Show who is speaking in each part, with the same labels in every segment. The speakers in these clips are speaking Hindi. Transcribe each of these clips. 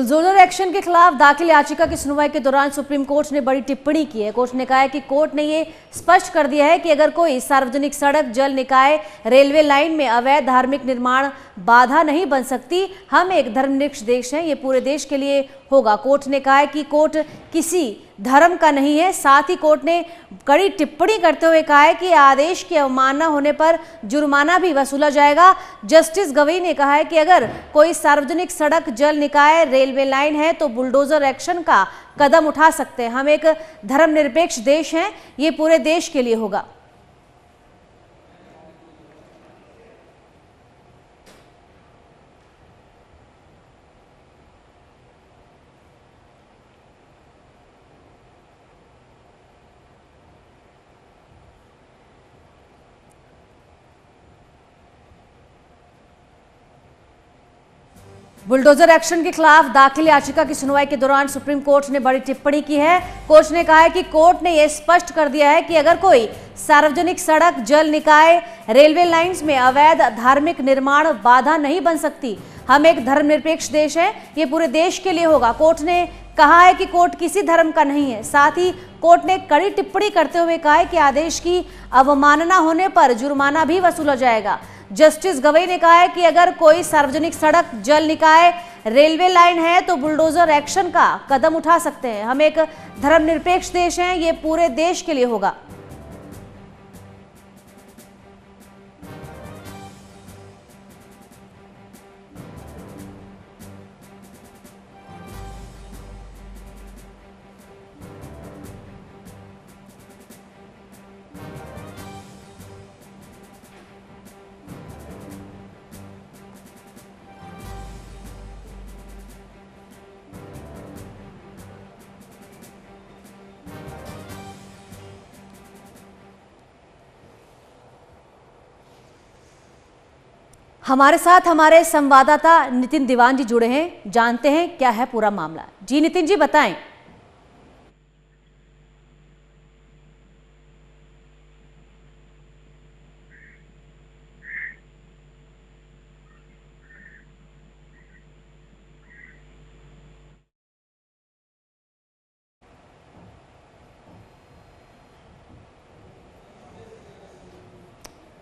Speaker 1: बुलडोजर एक्शन के खिलाफ दाखिल याचिका की सुनवाई के दौरान सुप्रीम कोर्ट ने बड़ी टिप्पणी की है। कोर्ट ने कहा है कि कोर्ट ने ये स्पष्ट कर दिया है कि अगर कोई सार्वजनिक सड़क, जल निकाय, रेलवे लाइन में अवैध धार्मिक निर्माण बाधा नहीं बन सकती। हम एक धर्मनिरपेक्ष देश हैं, ये पूरे देश के लिए होगा। कोर्ट ने कहा है कि कोर्ट किसी धर्म का नहीं है। साथ ही कोर्ट ने कड़ी टिप्पणी करते हुए कहा है कि आदेश की अवमानना होने पर जुर्माना भी वसूला जाएगा। जस्टिस गवई ने कहा है कि अगर कोई सार्वजनिक सड़क, जल निकाय, रेलवे लाइन है तो बुलडोजर एक्शन का कदम उठा सकते हैं। हम एक धर्मनिरपेक्ष देश हैं, ये पूरे देश के लिए होगा। बुलडोजर एक्शन के खिलाफ दाखिल याचिका की सुनवाई के दौरान सुप्रीम कोर्ट ने बड़ी टिप्पणी की है। कोर्ट ने कहा है कि कोर्ट ने यह स्पष्ट कर दिया है कि अगर कोई सार्वजनिक सड़क, जल निकाय, रेलवे लाइंस में अवैध धार्मिक निर्माण बाधा नहीं बन सकती। हम एक धर्मनिरपेक्ष देश हैं, ये पूरे देश के लिए होगा। कोर्ट ने कहा है कि कोर्ट किसी धर्म का नहीं है। साथ ही कोर्ट ने कड़ी टिप्पणी करते हुए कहा है कि आदेश की अवमानना होने पर जुर्माना भी वसूला जाएगा। जस्टिस गवई ने कहा है कि अगर कोई सार्वजनिक सड़क, जल निकाय, रेलवे लाइन है तो बुलडोजर एक्शन का कदम उठा सकते हैं। हम एक धर्मनिरपेक्ष देश हैं, ये पूरे देश के लिए होगा। हमारे साथ हमारे संवाददाता नितिन दीवान जी जुड़े हैं, जानते हैं क्या है पूरा मामला। जी नितिन जी, बताएं।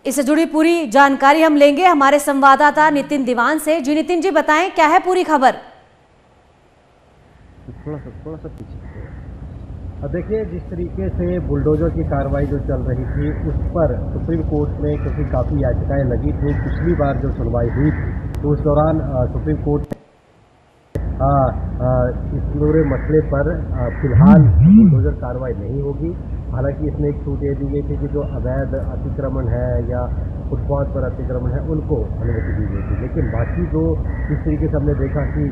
Speaker 1: इससे जुड़ी पूरी जानकारी हम लेंगे हमारे संवाददाता नितिन दीवान से। जी नितिन जी, बताएं क्या है पूरी खबर।
Speaker 2: थोड़ा सा पीछे। अब देखिए, जिस तरीके से बुलडोजर की कार्रवाई जो चल रही थी उस पर सुप्रीम कोर्ट में क्योंकि काफ़ी याचिकाएं लगी थी, पिछली बार जो सुनवाई हुई थी तो उस दौरान सुप्रीम कोर्ट इस पूरे मसले पर फिलहाल बुलडोजर कार्रवाई नहीं होगी। हालांकि इसमें एक छूट ये दी गई थी कि जो अवैध अतिक्रमण है या फुटपाथ पर अतिक्रमण है उनको अनुमति दी गई थी, लेकिन बाकी जो जिस तरीके से हमने देखा कि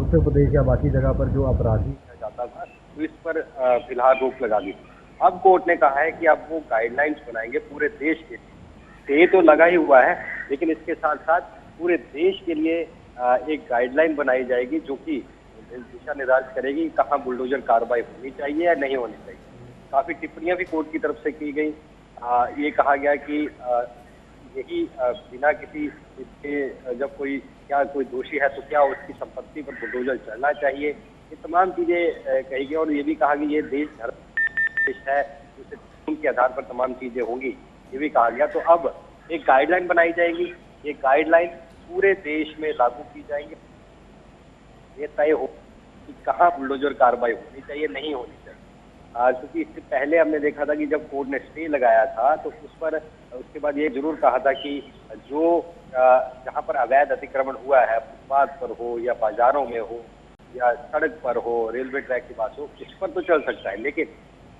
Speaker 2: उत्तर प्रदेश या बाकी जगह पर जो अपराधी
Speaker 3: जाता था तो इस पर फिलहाल रोक लगा दी। अब कोर्ट ने कहा है कि अब वो गाइडलाइंस बनाएंगे पूरे देश के लिए। स्टे तो लगा ही हुआ है, लेकिन इसके साथ साथ पूरे देश के लिए एक गाइडलाइन बनाई जाएगी जो कि दिशा निर्धारित करेगी कहाँ बुलडोजर कार्रवाई होनी चाहिए या नहीं होनी चाहिए। काफी टिप्पणियां भी कोर्ट की तरफ से की गई। ये कहा गया कि यही बिना किसी इसके जब कोई दोषी है तो क्या उसकी संपत्ति पर बुलडोजर चलना चाहिए, ये तमाम चीजें कही गई। और ये भी कहा कि ये देश देश है, उससे कानून के आधार पर तमाम चीजें होंगी, ये भी कहा गया। तो अब एक गाइडलाइन बनाई जाएगी, ये गाइडलाइन पूरे देश में लागू की जाएंगे। ये तय हो कि कहाँ बुलडोजर कार्रवाई होनी चाहिए, नहीं होनी चाहिए। क्योंकि इससे पहले हमने देखा था कि जब कोर्ट ने स्टे लगाया था तो उस पर उसके बाद ये जरूर कहा था कि जो जहाँ पर अवैध अतिक्रमण हुआ है, फुटपाथ पर हो या बाजारों में हो या सड़क पर हो, रेलवे ट्रैक के पास हो, इस पर तो चल सकता है। लेकिन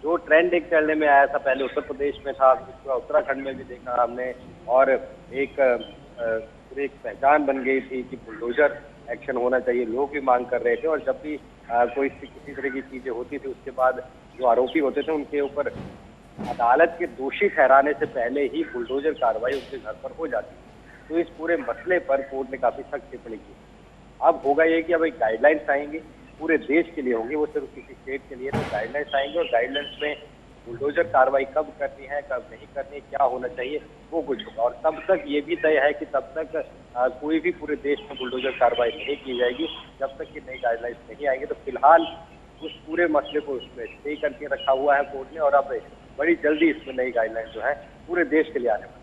Speaker 3: जो ट्रेंड एक चलने में आया था, पहले उत्तर प्रदेश में था, उसके बाद उत्तराखंड में भी देखा हमने, और एक पहचान बन गई थी कि बुलडोजर एक्शन होना चाहिए। लोग भी मांग कर रहे थे और जब भी कोई किसी तरह की चीजें होती थी उसके बाद जो आरोपी होते थे उनके ऊपर अदालत के दोषी ठहराने से पहले ही बुलडोजर कार्रवाई उनके घर पर हो जाती है। तो इस पूरे मसले पर कोर्ट ने काफी सख्त टिप्पणी की। अब होगा ये कि अब एक गाइडलाइंस आएंगी, पूरे देश के लिए होंगी, वो सिर्फ किसी स्टेट के लिए तो गाइडलाइंस आएंगे और गाइडलाइंस में बुलडोजर कार्रवाई कब करनी है, कब नहीं करनी है, क्या होना चाहिए, वो कुछ होगा। और तब तक ये भी तय है कि तब तक कोई भी पूरे देश में बुलडोजर कार्रवाई नहीं की जाएगी जब तक कि नई गाइडलाइंस नहीं आएंगे। तो फिलहाल उस पूरे मसले को उसमें स्टे करके रखा हुआ है कोर्ट ने, और अब बड़ी जल्दी इसमें नई गाइडलाइंस जो है पूरे देश के लिए आने वाली है।